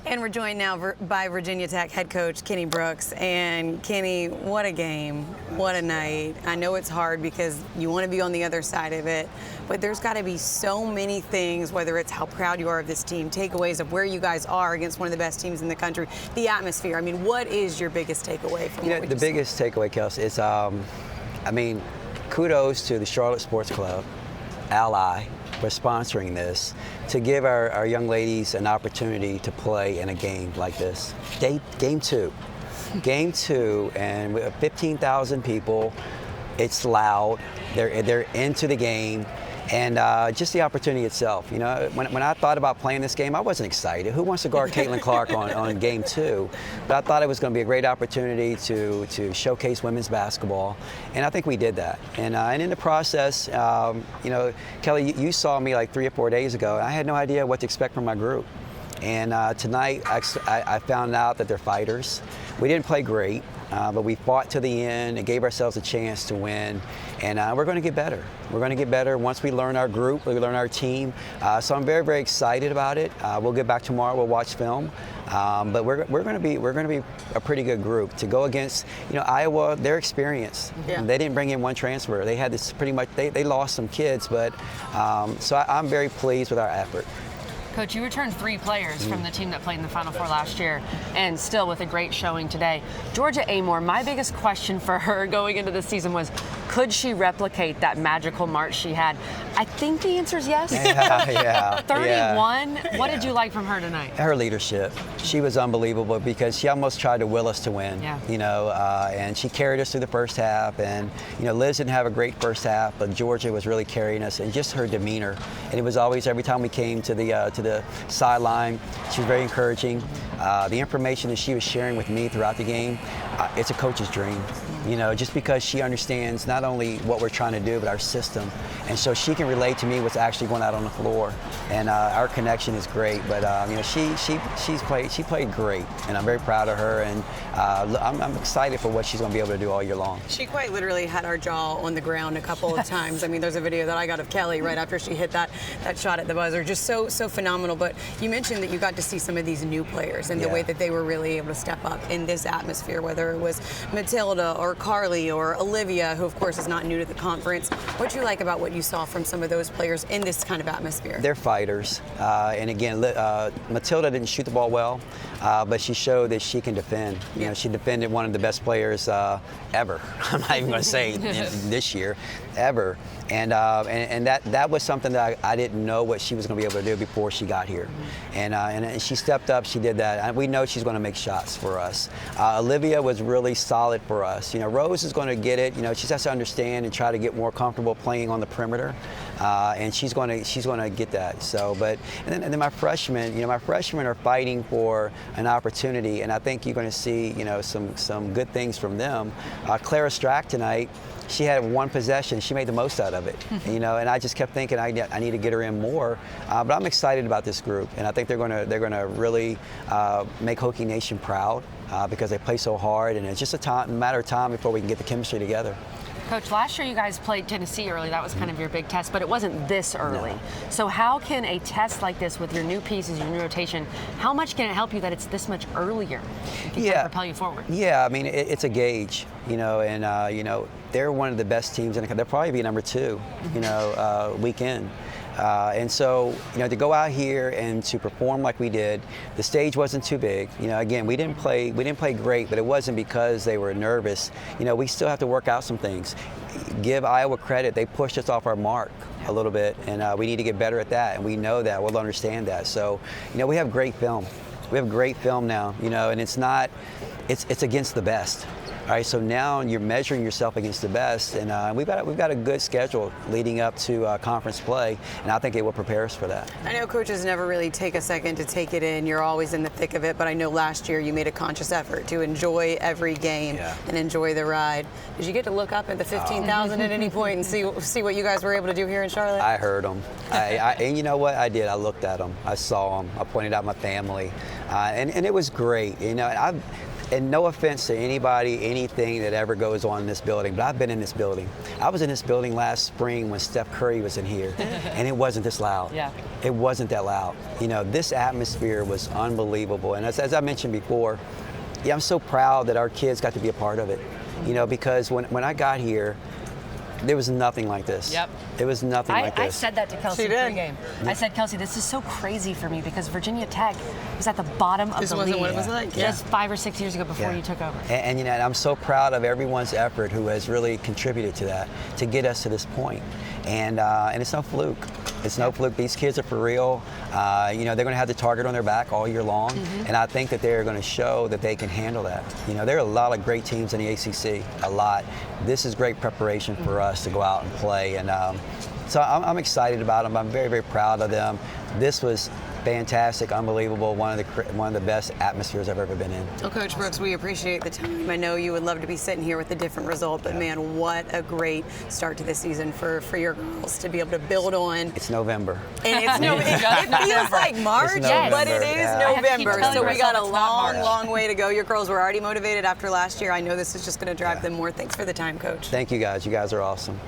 And we're joined now by Virginia Tech head coach Kenny Brooks. And Kenny, what a game, what a night. I know it's hard because you want to be on the other side of it, but there's got to be so many things, whether it's how proud you are of this team, takeaways of where you guys are against one of the best teams in the country, the atmosphere. I mean, what is your biggest takeaway from what we the biggest takeaway, Kelsey, is, kudos to the Charlotte Sports Club, Ally, for sponsoring this, to give our young ladies an opportunity to play in a game like this. Game two, and we have 15,000 people. It's loud. They're into the game. And just the opportunity itself. You know, when I thought about playing this game, I wasn't excited. Who wants to guard Caitlin Clark on game two? But I thought it was going to be a great opportunity to showcase women's basketball, and I think we did that. And in the process, Kelly, you saw me like 3 or 4 days ago. And I had no idea what to expect from my group. And tonight, I found out that they're fighters. We didn't play great. But we fought to the end and gave ourselves a chance to win, and we're going to get better. We're going to get better once we learn our group, we learn our team. So I'm very, very excited about it. We'll get back tomorrow. We'll watch film, but we're going to be a pretty good group to go against. Iowa, they're experienced. Yeah. They didn't bring in one transfer. They had this pretty much. They lost some kids, but so I'm very pleased with our effort. Coach, you returned 3 players from the team that played in the Final Four last year, and still with a great showing today. Georgia Amore, my biggest question for her going into the season was, could she replicate that magical March she had? I think the answer is yes. Yeah. 31. What did you like from her tonight? Her leadership. She was unbelievable because she almost tried to will us to win. Yeah. And she carried us through the first half. And Liz didn't have a great first half, but Georgia was really carrying us, and just her demeanor. And it was always, every time we came to the sideline, she was very encouraging. The information that she was sharing with me throughout the game, it's a coach's dream. Just because she understands not only what we're trying to do, but our system. And so she can relate to me what's actually going out on the floor. And our connection is great. But she played great, and I'm very proud of her. And I'm excited for what she's going to be able to do all year long. She quite literally had our jaw on the ground a couple of times. I mean, there's a video that I got of Kelly right after she hit that shot at the buzzer. Just so phenomenal. But you mentioned that you got to see some of these new players and the way that they were really able to step up in this atmosphere, whether it was Matilda or Carly or Olivia, who of course is not new to the conference. What do you like about what you saw from some of those players in this kind of atmosphere? They're fighters. And again, Matilda didn't shoot the ball well, but she showed that she can defend. She defended one of the best players ever. I'm not even going to say this year, ever. And that was something that I didn't know what she was going to be able to do before she got here. And she stepped up, she did that. And we know she's going to make shots for us. Olivia was really solid for us. Rose is going to get it. She just has to understand and try to get more comfortable playing on the perimeter. And she's going to get that. So, and then my freshmen, are fighting for an opportunity, and I think you're going to see, some good things from them. Clara Strack tonight, she had one possession. She made the most out of it, and I just kept thinking I need to get her in more. But I'm excited about this group, and I think they're going to really make Hokie Nation proud because they play so hard, and it's just a matter of time before we can get the chemistry together. Coach, last year you guys played Tennessee early. That was kind of your big test, but it wasn't this early. No. So how can a test like this with your new pieces, your new rotation, how much can it help you that it's this much earlier? If you can propel you forward. Yeah, I mean, it's a gauge, and they're one of the best teams in the country. They'll probably be number 2, week in. And so, to go out here and to perform like we did, the stage wasn't too big. Again, we didn't play great, but it wasn't because they were nervous. We still have to work out some things. Give Iowa credit; they pushed us off our mark a little bit, and we need to get better at that. And we know that. We'll understand that. So, we have great film. We have great film now. And it's against the best. All right, so now you're measuring yourself against the best, and we've got a good schedule leading up to conference play, and I think it will prepare us for that. I know coaches never really take a second to take it in. You're always in the thick of it, but I know last year you made a conscious effort to enjoy every game and enjoy the ride. Did you get to look up at the 15,000 at any point and see what you guys were able to do here in Charlotte? I heard them, and you know what I did? I looked at them. I saw them. I pointed out my family, and it was great. And no offense to anybody, anything that ever goes on in this building, but I've been in this building. I was in this building last spring when Steph Curry was in here, and it wasn't this loud. Yeah. It wasn't that loud. You know, this atmosphere was unbelievable. And as I mentioned before, yeah, I'm so proud that our kids got to be a part of it. You know, because when I got here, there was nothing like this. Yep. It was nothing like this. I said that to Kelsey She did. pregame. I said, Kelsey, this is so crazy for me because Virginia Tech was at the bottom of This the wasn't league what it was like. just 5 or 6 years ago before Yeah. you took over. And you know, I'm so proud of everyone's effort who has really contributed to that, to get us to this point. And it's no fluke. It's no fluke. These kids are for real. You know, they're going to have the target on their back all year long, and I think that they're going to show that they can handle that. You know, there are a lot of great teams in the ACC, a lot. This is great preparation for us to go out and play, and so I'm excited about them. I'm very, very proud of them. This was fantastic, unbelievable, one of the best atmospheres I've ever been in. Well, Coach Brooks, we appreciate the time. I know you would love to be sitting here with a different result, but man, what a great start to this season for your girls to be able to build on. It's November. And it's it feels like March, November, but it is yeah. November. telling So we got a myself it's not long, March. long way to go. Your girls were already motivated after last year. I know this is just going to drive them more. Thanks for the time, Coach. Thank you guys. You guys are awesome.